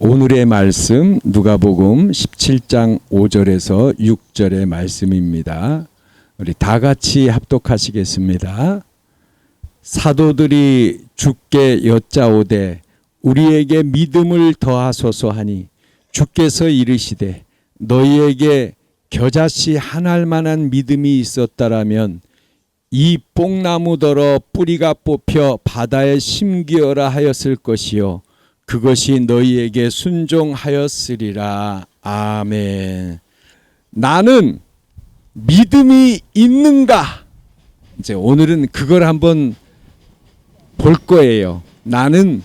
오늘의 말씀 누가복음 17장 5절에서 6절의 말씀입니다. 우리 다 같이 합독하시겠습니다. 사도들이 주께 여짜오되 우리에게 믿음을 더하소서 하니 주께서 이르시되 너희에게 겨자씨 한 알만한 믿음이 있었다라면 이 뽕나무더러 뿌리가 뽑혀 바다에 심기어라 하였을 것이요 그것이 너희에게 순종하였으리라. 아멘. 나는 믿음이 있는가? 이제 오늘은 그걸 한번 볼 거예요. 나는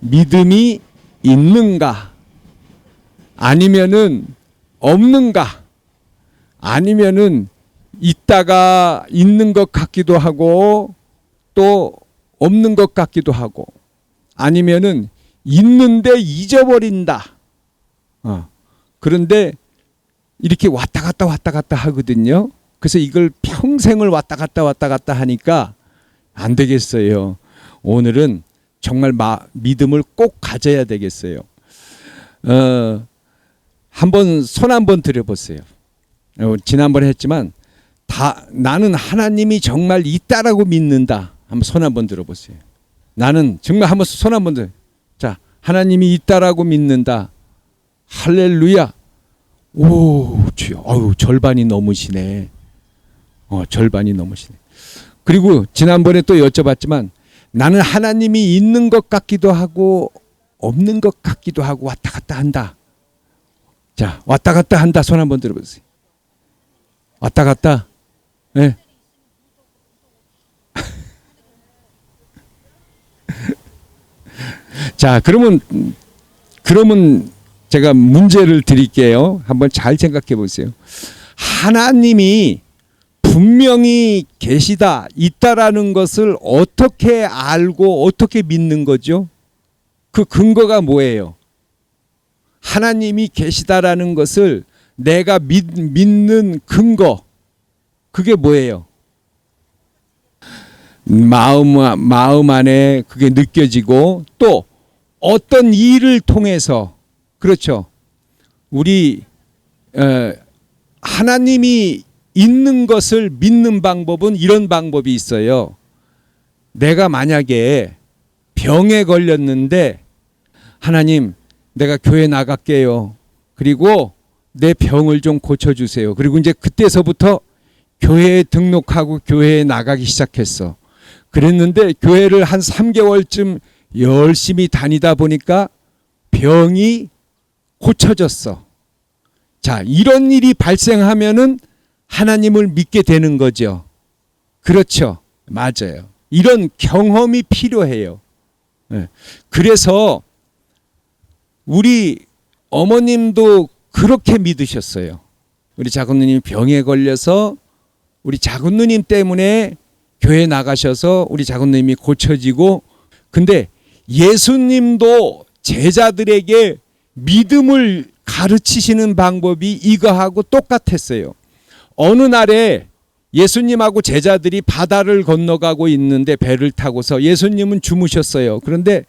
믿음이 있는가? 아니면은 없는가? 아니면은 있다가 있는 것 같기도 하고 또 없는 것 같기도 하고 아니면은 있는데 잊어버린다. 그런데 이렇게 왔다 갔다 하거든요. 그래서 이걸 평생을 왔다 갔다 하니까 안 되겠어요. 오늘은 정말 믿음을 꼭 가져야 되겠어요. 한번 손 한번 들어보세요. 지난번에 했지만 나는 하나님이 정말 있다라고 믿는다. 한번 손 한번 들어보세요. 나는 정말 한번 손 한번 들어. 자, 하나님이 있다라고 믿는다. 할렐루야. 오, 주여. 아유, 절반이 넘으시네. 절반이 넘으시네. 그리고 지난번에 또 여쭤봤지만 나는 하나님이 있는 것 같기도 하고 없는 것 같기도 하고 왔다 갔다 한다. 자, 왔다 갔다 한다. 손 한번 들어보세요. 왔다 갔다. 네. 자, 그러면 제가 문제를 드릴게요. 한번 잘 생각해 보세요. 하나님이 분명히 계시다, 있다라는 것을 어떻게 알고 어떻게 믿는 거죠? 그 근거가 뭐예요? 하나님이 계시다라는 것을 내가 믿는 근거, 그게 뭐예요? 마음 안에 그게 느껴지고 또 어떤 일을 통해서, 그렇죠. 우리 하나님이 있는 것을 믿는 방법은 이런 방법이 있어요. 내가 만약에 병에 걸렸는데 하나님, 내가 교회 나갈게요. 그리고 내 병을 좀 고쳐주세요. 그리고 이제 그때서부터 교회에 등록하고 교회에 나가기 시작했어. 그랬는데 교회를 한 3개월쯤 열심히 다니다 보니까 병이 고쳐졌어. 자, 이런 일이 발생하면은 하나님을 믿게 되는 거죠. 그렇죠. 맞아요. 이런 경험이 필요해요. 그래서 우리 어머님도 그렇게 믿으셨어요. 우리 작은누님이 병에 걸려서 우리 작은누님 때문에 교회 나가셔서 우리 작은누님이 고쳐지고, 근데 예수님도 제자들에게 믿음을 가르치시는 방법이 이거하고 똑같았어요. 어느 날에 예수님하고 제자들이 바다를 건너가고 있는데 배를 타고서 예수님은 주무셨어요. 그런데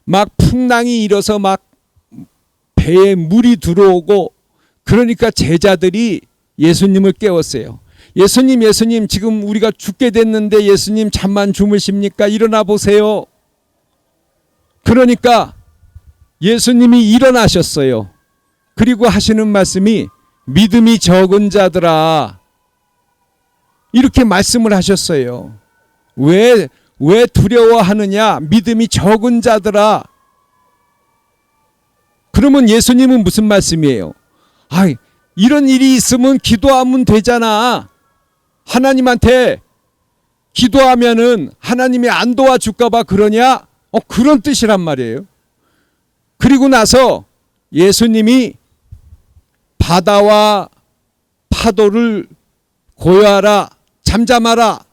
막 풍랑이 일어서 막 배에 물이 들어오고, 그러니까 제자들이 예수님을 깨웠어요. 예수님, 지금 우리가 죽게 됐는데 예수님 잠만 주무십니까? 일어나 보세요. 그러니까 예수님이 일어나셨어요. 그리고 하시는 말씀이 믿음이 적은 자들아, 이렇게 말씀을 하셨어요. 왜 두려워하느냐? 믿음이 적은 자들아. 그러면 예수님은 무슨 말씀이에요? 이런 일이 있으면 기도하면 되잖아. 하나님한테 기도하면은 하나님이 안 도와줄까 봐 그러냐? 그런 뜻이란 말이에요. 그리고 나서 예수님이 바다와 파도를 고요하라, 잠잠하라,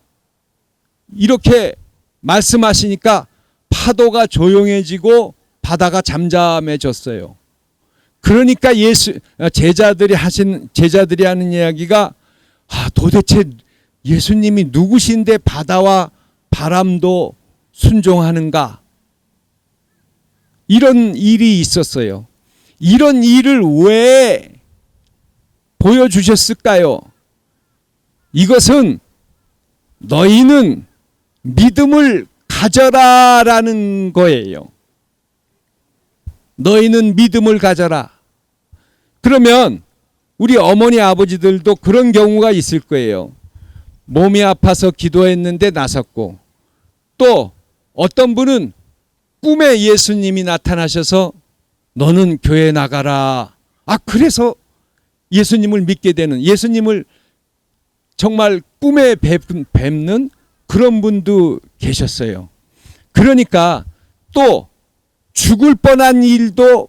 이렇게 말씀하시니까 파도가 조용해지고 바다가 잠잠해졌어요. 그러니까 제자들이 하는 이야기가 도대체 예수님이 누구신데 바다와 바람도 순종하는가? 이런 일이 있었어요. 이런 일을 왜 보여주셨을까요? 이것은 너희는 믿음을 가져라라는 거예요. 너희는 믿음을 가져라. 그러면 우리 어머니 아버지들도 그런 경우가 있을 거예요. 몸이 아파서 기도했는데 나섰고, 또 어떤 분은 꿈에 예수님이 나타나셔서 너는 교회 나가라. 그래서 예수님을 믿게 되는, 예수님을 정말 꿈에 뵙는 그런 분도 계셨어요. 그러니까 또 죽을 뻔한 일도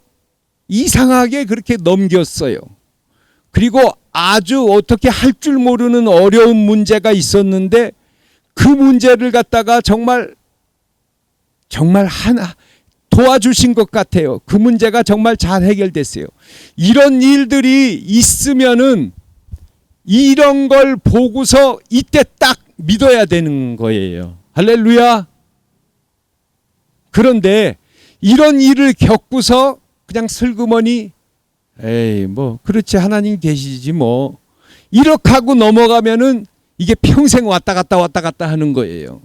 이상하게 그렇게 넘겼어요. 그리고 아주 어떻게 할 줄 모르는 어려운 문제가 있었는데 그 문제를 갖다가 정말 하나 도와주신 것 같아요. 그 문제가 정말 잘 해결됐어요. 이런 일들이 있으면은 이런 걸 보고서 이때 딱 믿어야 되는 거예요. 할렐루야. 그런데 이런 일을 겪고서 그냥 슬그머니 에이 뭐 그렇지 하나님 계시지 뭐 이렇게 하고 넘어가면은 이게 평생 왔다 갔다 하는 거예요.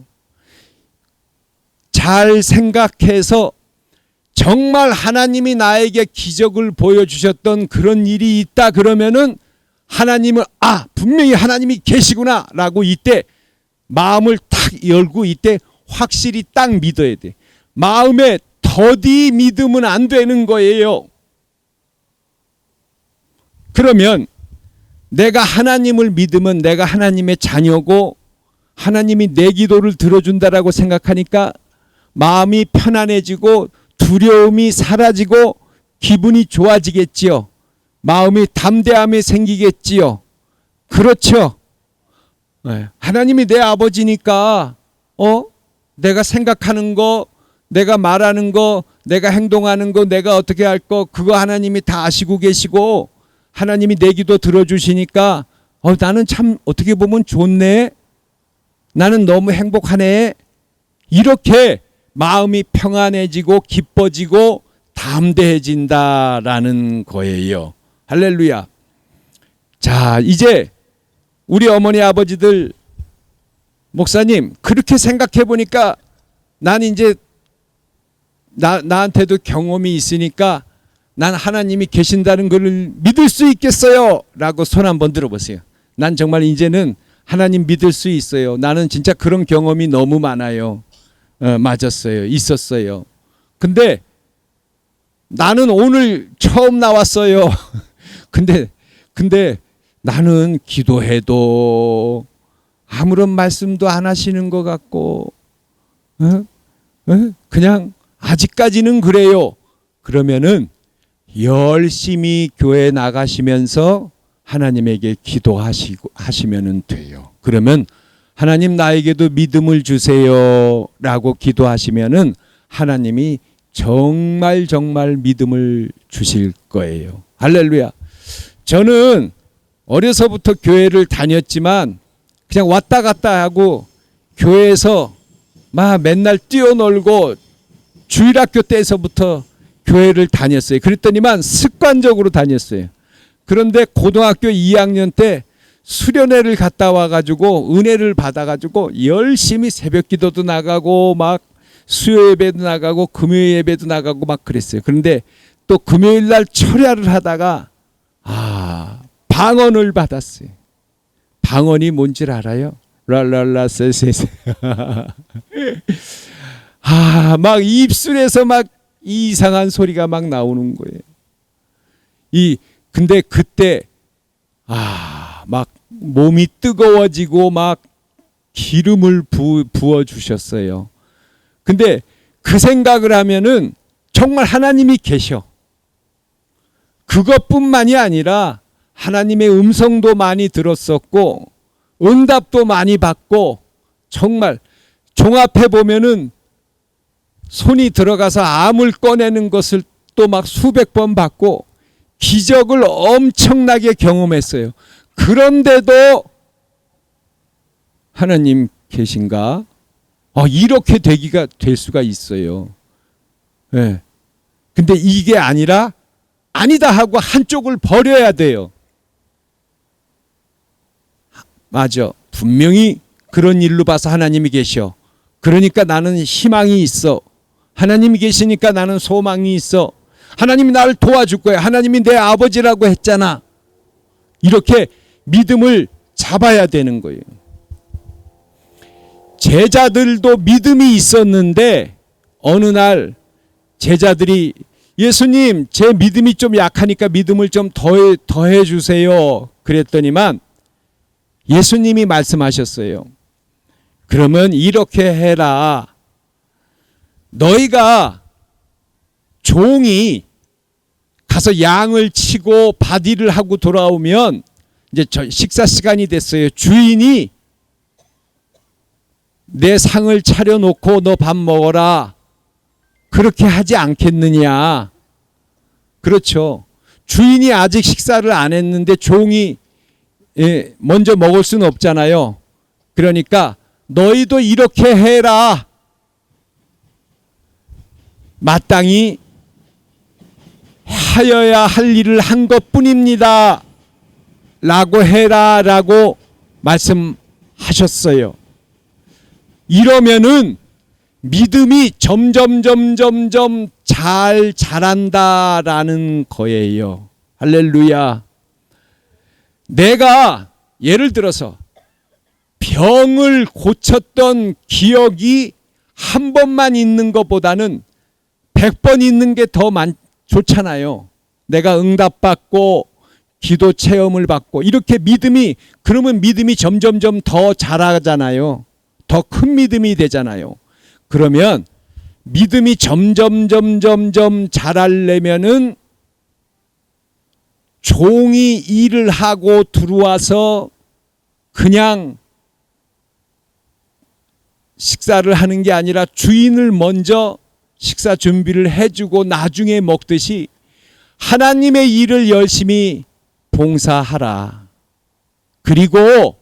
잘 생각해서 정말 하나님이 나에게 기적을 보여주셨던 그런 일이 있다 그러면은 하나님을 분명히 하나님이 계시구나 라고 이때 마음을 탁 열고 이때 확실히 딱 믿어야 돼. 마음에 더디 믿으면 안 되는 거예요. 그러면 내가 하나님을 믿으면 내가 하나님의 자녀고 하나님이 내 기도를 들어준다라고 생각하니까 마음이 편안해지고 두려움이 사라지고 기분이 좋아지겠지요. 마음이 담대함이 생기겠지요. 그렇죠. 하나님이 내 아버지니까 내가 생각하는 거, 내가 말하는 거, 내가 행동하는 거, 내가 어떻게 할 거 그거 하나님이 다 아시고 계시고 하나님이 내 기도 들어주시니까 나는 참 어떻게 보면 좋네. 나는 너무 행복하네. 이렇게 마음이 평안해지고 기뻐지고 담대해진다라는 거예요. 할렐루야. 자, 이제 우리 어머니 아버지들 목사님 그렇게 생각해 보니까 난 이제 나한테도 경험이 있으니까 난 하나님이 계신다는 것을 믿을 수 있겠어요? 라고 손 한번 들어보세요. 난 정말 이제는 하나님 믿을 수 있어요. 나는 진짜 그런 경험이 너무 많아요. 맞았어요. 있었어요. 근데 나는 오늘 처음 나왔어요. 근데 나는 기도해도 아무런 말씀도 안 하시는 것 같고 그냥 아직까지는 그래요. 그러면은 열심히 교회 나가시면서 하나님에게 기도하시면 돼요. 그러면 하나님 나에게도 믿음을 주세요 라고 기도하시면은 하나님이 정말 믿음을 주실 거예요. 할렐루야. 저는 어려서부터 교회를 다녔지만 그냥 왔다 갔다 하고 교회에서 막 맨날 뛰어놀고 주일학교 때에서부터 교회를 다녔어요. 그랬더니만 습관적으로 다녔어요. 그런데 고등학교 2학년 때 수련회를 갔다 와가지고 은혜를 받아가지고 열심히 새벽 기도도 나가고 막 수요 예배도 나가고 금요 예배도 나가고 막 그랬어요. 그런데 또 금요일 날 철야를 하다가 방언을 받았어요. 방언이 뭔지 알아요? 랄랄라 세세세. 막 입술에서 막 이상한 소리가 막 나오는 거예요. 근데 그때 막 몸이 뜨거워지고 막 기름을 부어 주셨어요. 근데 그 생각을 하면은 정말 하나님이 계셔. 그것뿐만이 아니라 하나님의 음성도 많이 들었었고 응답도 많이 받고 정말 종합해 보면은 손이 들어가서 암을 꺼내는 것을 또 막 수백 번 받고 기적을 엄청나게 경험했어요. 그런데도 하나님 계신가? 이렇게 될 수가 있어요. 네. 근데 이게 아니라 아니다 하고 한쪽을 버려야 돼요. 맞아. 분명히 그런 일로 봐서 하나님이 계셔. 그러니까 나는 희망이 있어. 하나님이 계시니까 나는 소망이 있어. 하나님이 나를 도와줄 거야. 하나님이 내 아버지라고 했잖아. 이렇게 믿음을 잡아야 되는 거예요. 제자들도 믿음이 있었는데 어느 날 제자들이 예수님, 제 믿음이 좀 약하니까 믿음을 좀 더해 주세요. 그랬더니만 예수님이 말씀하셨어요. 그러면 이렇게 해라. 너희가 종이 가서 양을 치고 밭일을 하고 돌아오면 이제 식사 시간이 됐어요. 주인이 내 상을 차려놓고 너 밥 먹어라. 그렇게 하지 않겠느냐. 그렇죠. 주인이 아직 식사를 안 했는데 종이 먼저 먹을 수는 없잖아요. 그러니까 너희도 이렇게 해라. 마땅히 하여야 할 일을 한 것뿐입니다. 라고 해라 라고 말씀하셨어요. 이러면은 믿음이 점점 잘 자란다라는 거예요. 할렐루야. 내가 예를 들어서 병을 고쳤던 기억이 한 번만 있는 것보다는 100번 있는 게 더 좋잖아요. 내가 응답받고 기도 체험을 받고 이렇게 믿음이, 그러면 믿음이 점점 더 자라잖아요. 더 큰 믿음이 되잖아요. 그러면 믿음이 점점 자라려면은 종이 일을 하고 들어와서 그냥 식사를 하는 게 아니라 주인을 먼저 식사 준비를 해주고 나중에 먹듯이 하나님의 일을 열심히 봉사하라. 그리고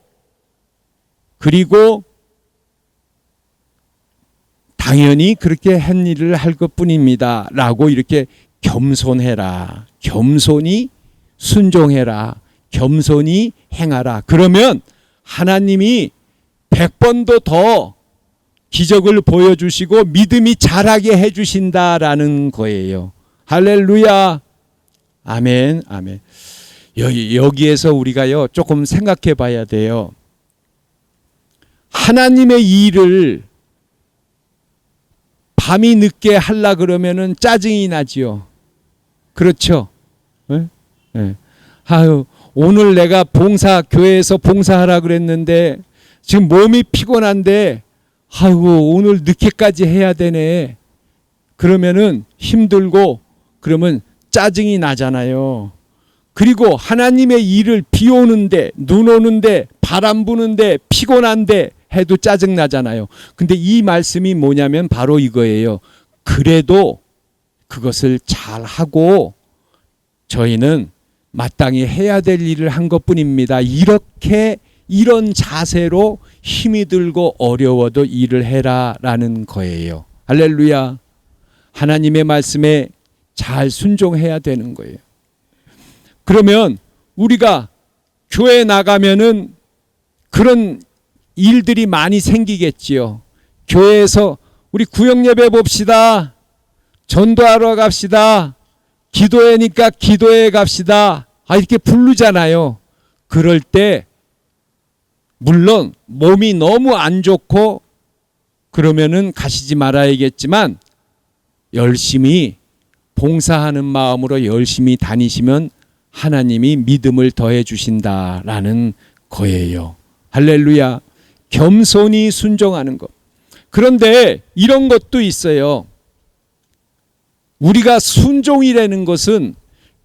당연히 그렇게 한 일을 할 것뿐입니다. 라고 이렇게 겸손해라. 겸손히 순종해라. 겸손히 행하라. 그러면 하나님이 100번도 더 기적을 보여주시고 믿음이 자라게 해주신다라는 거예요. 할렐루야. 아멘. 아멘. 여기에서 우리가요 조금 생각해 봐야 돼요. 하나님의 일을 밤이 늦게 하려 그러면은 짜증이 나지요. 그렇죠? 네? 네. 아유, 오늘 내가 교회에서 봉사하라 그랬는데 지금 몸이 피곤한데 아이고 오늘 늦게까지 해야 되네. 그러면은 힘들고 그러면 짜증이 나잖아요. 그리고 하나님의 일을 비 오는데 눈 오는데 바람 부는데 피곤한데 해도 짜증 나잖아요. 근데 이 말씀이 뭐냐면 바로 이거예요. 그래도 그것을 잘 하고 저희는 마땅히 해야 될 일을 한 것뿐입니다. 이런 자세로 힘이 들고 어려워도 일을 해라라는 거예요. 할렐루야. 하나님의 말씀에 잘 순종해야 되는 거예요. 그러면 우리가 교회 나가면은 그런 일들이 많이 생기겠지요. 교회에서 우리 구역 예배 봅시다. 전도하러 갑시다. 기도회니까 기도회 갑시다. 이렇게 부르잖아요. 그럴 때 물론 몸이 너무 안 좋고 그러면은 가시지 말아야겠지만 열심히 봉사하는 마음으로 열심히 다니시면 하나님이 믿음을 더해 주신다라는 거예요. 할렐루야. 겸손히 순종하는 것. 그런데 이런 것도 있어요. 우리가 순종이라는 것은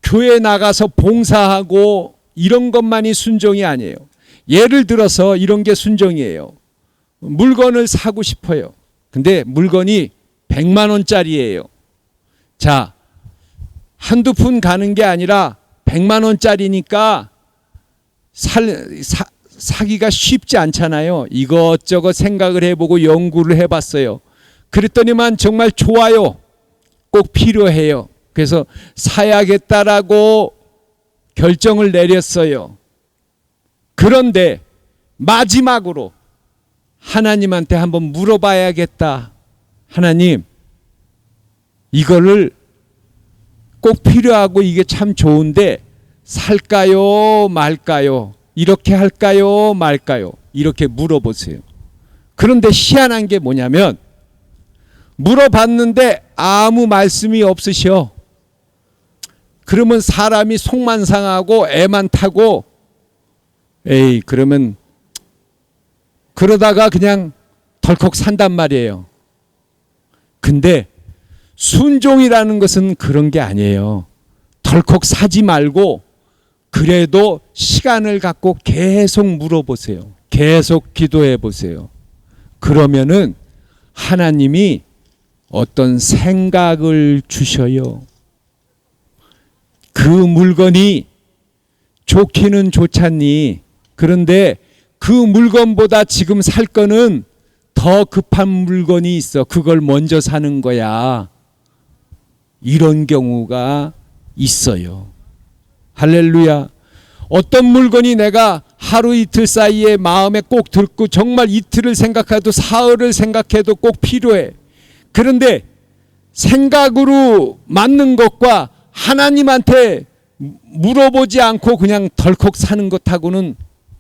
교회 나가서 봉사하고 이런 것만이 순종이 아니에요. 예를 들어서 이런 게 순종이에요. 물건을 사고 싶어요. 근데 물건이 100만 원짜리예요. 자, 한두 푼 가는 게 아니라 100만 원짜리니까 사기가 쉽지 않잖아요. 이것저것 생각을 해보고 연구를 해봤어요. 그랬더니만 정말 좋아요. 꼭 필요해요. 그래서 사야겠다라고 결정을 내렸어요. 그런데 마지막으로 하나님한테 한번 물어봐야겠다. 하나님, 이거를 꼭 필요하고 이게 참 좋은데 살까요 말까요? 이렇게 할까요 말까요? 이렇게 물어보세요. 그런데 희한한 게 뭐냐면 물어봤는데 아무 말씀이 없으셔. 그러면 사람이 속만 상하고 애만 타고 에이 그러면 그러다가 그냥 덜컥 산단 말이에요. 근데 순종이라는 것은 그런 게 아니에요. 덜컥 사지 말고 그래도 시간을 갖고 계속 물어보세요. 계속 기도해 보세요. 그러면은 하나님이 어떤 생각을 주셔요. 그 물건이 좋기는 좋잖니. 그런데 그 물건보다 지금 살 거는 더 급한 물건이 있어. 그걸 먼저 사는 거야. 이런 경우가 있어요. 할렐루야. 어떤 물건이 내가 하루 이틀 사이에 마음에 꼭 들고 정말 이틀을 생각해도 사흘을 생각해도 꼭 필요해. 그런데 생각으로 맞는 것과 하나님한테 물어보지 않고 그냥 덜컥 사는 것하고는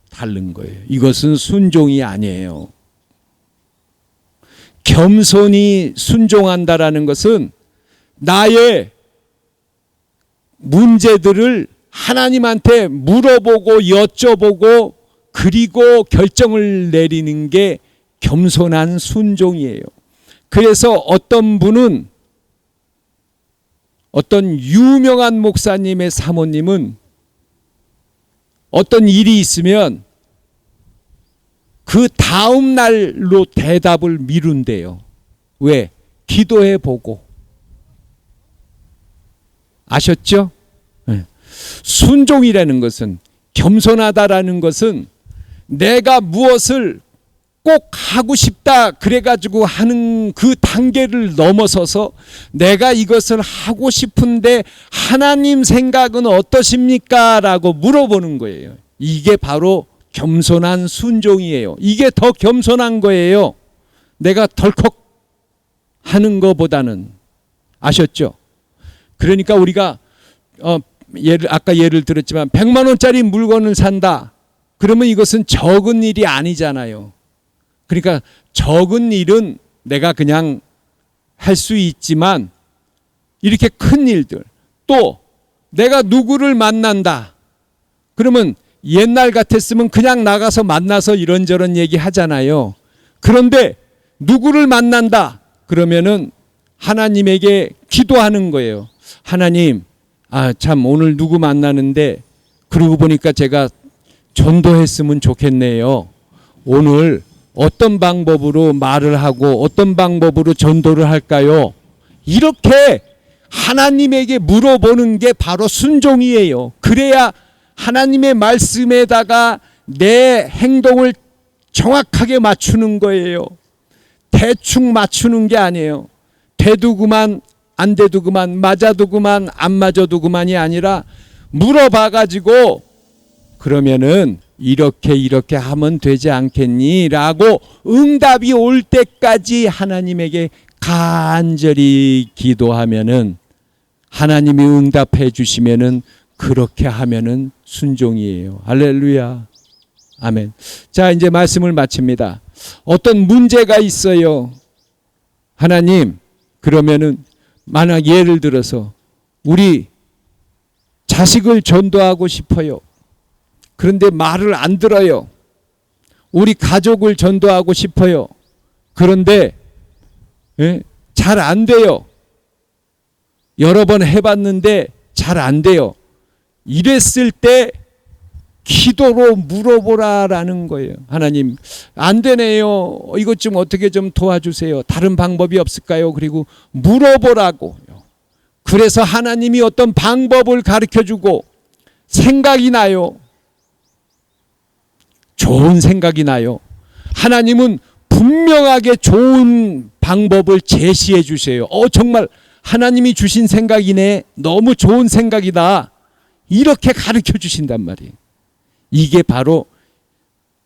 다른 거예요. 이것은 순종이 아니에요. 겸손히 순종한다라는 것은 나의 문제들을 하나님한테 물어보고 여쭤보고 그리고 결정을 내리는 게 겸손한 순종이에요. 그래서 어떤 분은 어떤 유명한 목사님의 사모님은 어떤 일이 있으면 그 다음 날로 대답을 미룬대요. 왜? 기도해 보고. 아셨죠? 네. 순종이라는 것은, 겸손하다라는 것은 내가 무엇을 꼭 하고 싶다 그래가지고 하는 그 단계를 넘어서서 내가 이것을 하고 싶은데 하나님 생각은 어떠십니까? 라고 물어보는 거예요. 이게 바로 겸손한 순종이에요. 이게 더 겸손한 거예요. 내가 덜컥 하는 것보다는. 아셨죠? 그러니까 우리가 아까 예를 들었지만 100만 원짜리 물건을 산다. 그러면 이것은 적은 일이 아니잖아요. 그러니까 적은 일은 내가 그냥 할 수 있지만 이렇게 큰 일들, 또 내가 누구를 만난다. 그러면 옛날 같았으면 그냥 나가서 만나서 이런저런 얘기 하잖아요. 그런데 누구를 만난다. 그러면은 하나님에게 기도하는 거예요. 하나님, 참 오늘 누구 만나는데 그러고 보니까 제가 전도했으면 좋겠네요. 오늘 어떤 방법으로 말을 하고 어떤 방법으로 전도를 할까요? 이렇게 하나님에게 물어보는 게 바로 순종이에요. 그래야 하나님의 말씀에다가 내 행동을 정확하게 맞추는 거예요. 대충 맞추는 게 아니에요. 돼도 그만, 안 돼도 그만, 맞아도 그만, 안 맞아도 그만이 아니라 물어봐가지고 그러면은 이렇게 하면 되지 않겠니? 라고 응답이 올 때까지 하나님에게 간절히 기도하면은 하나님이 응답해 주시면은 그렇게 하면은 순종이에요. 할렐루야. 아멘. 자, 이제 말씀을 마칩니다. 어떤 문제가 있어요. 하나님, 그러면은 만약 예를 들어서 우리 자식을 전도하고 싶어요. 그런데 말을 안 들어요. 우리 가족을 전도하고 싶어요. 그런데 잘 안 돼요. 여러 번 해봤는데 잘 안 돼요. 이랬을 때 기도로 물어보라라는 거예요. 하나님, 안 되네요. 이것 좀 어떻게 좀 도와주세요. 다른 방법이 없을까요? 그리고 물어보라고요. 그래서 하나님이 어떤 방법을 가르쳐주고 생각이 나요. 좋은 생각이 나요. 하나님은 분명하게 좋은 방법을 제시해 주세요. 정말 하나님이 주신 생각이네. 너무 좋은 생각이다. 이렇게 가르쳐 주신단 말이에요. 이게 바로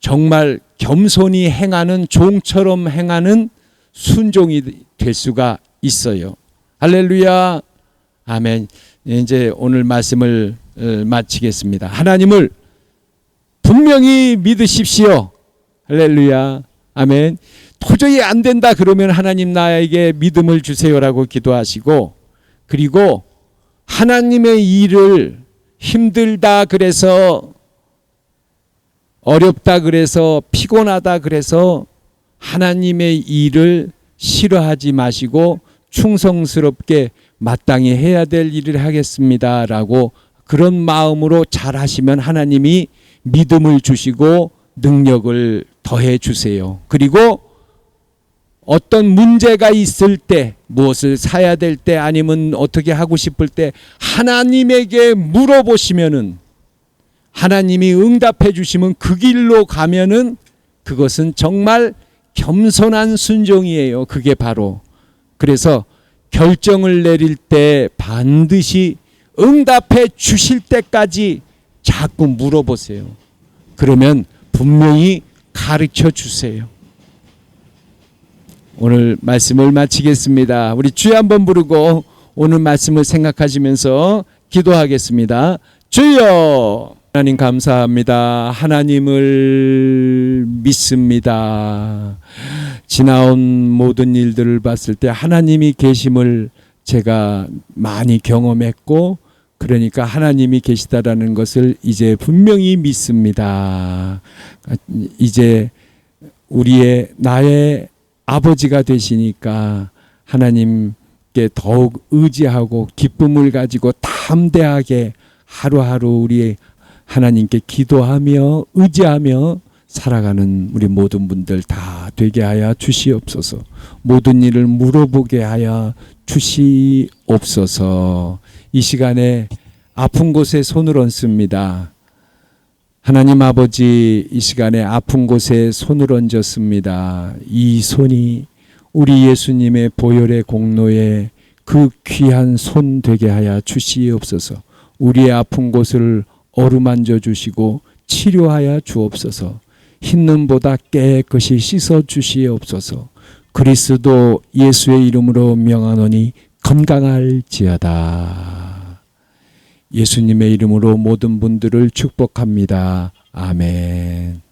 정말 겸손히 행하는, 종처럼 행하는 순종이 될 수가 있어요. 할렐루야. 아멘. 이제 오늘 말씀을 마치겠습니다. 하나님을 분명히 믿으십시오. 할렐루야. 아멘. 도저히 안 된다 그러면 하나님 나에게 믿음을 주세요라고 기도하시고, 그리고 하나님의 일을 힘들다 그래서, 어렵다 그래서, 피곤하다 그래서 하나님의 일을 싫어하지 마시고 충성스럽게 마땅히 해야 될 일을 하겠습니다라고 그런 마음으로 잘 하시면 하나님이 믿음을 주시고 능력을 더해 주세요. 그리고 어떤 문제가 있을 때, 무엇을 사야 될 때, 아니면 어떻게 하고 싶을 때 하나님에게 물어보시면은 하나님이 응답해 주시면 그 길로 가면은 그것은 정말 겸손한 순종이에요. 그게 바로. 그래서 결정을 내릴 때 반드시 응답해 주실 때까지 자꾸 물어보세요. 그러면 분명히 가르쳐 주세요. 오늘 말씀을 마치겠습니다. 우리 주여 한번 부르고 오늘 말씀을 생각하시면서 기도하겠습니다. 주여, 하나님 감사합니다. 하나님을 믿습니다. 지나온 모든 일들을 봤을 때 하나님이 계심을 제가 많이 경험했고, 그러니까 하나님이 계시다라는 것을 이제 분명히 믿습니다. 이제 나의 아버지가 되시니까 하나님께 더욱 의지하고 기쁨을 가지고 담대하게 하루하루 우리 하나님께 기도하며 의지하며 살아가는 우리 모든 분들 다 되게 하여 주시옵소서. 모든 일을 물어보게 하여 주시옵소서. 이 시간에 아픈 곳에 손을 얹습니다. 하나님 아버지, 이 시간에 아픈 곳에 손을 얹었습니다. 이 손이 우리 예수님의 보혈의 공로에 그 귀한 손 되게 하여 주시옵소서. 우리의 아픈 곳을 어루만져 주시고 치료하여 주옵소서. 흰 눈보다 깨끗이 씻어 주시옵소서. 그리스도 예수의 이름으로 명하노니 건강할지어다. 예수님의 이름으로 모든 분들을 축복합니다. 아멘.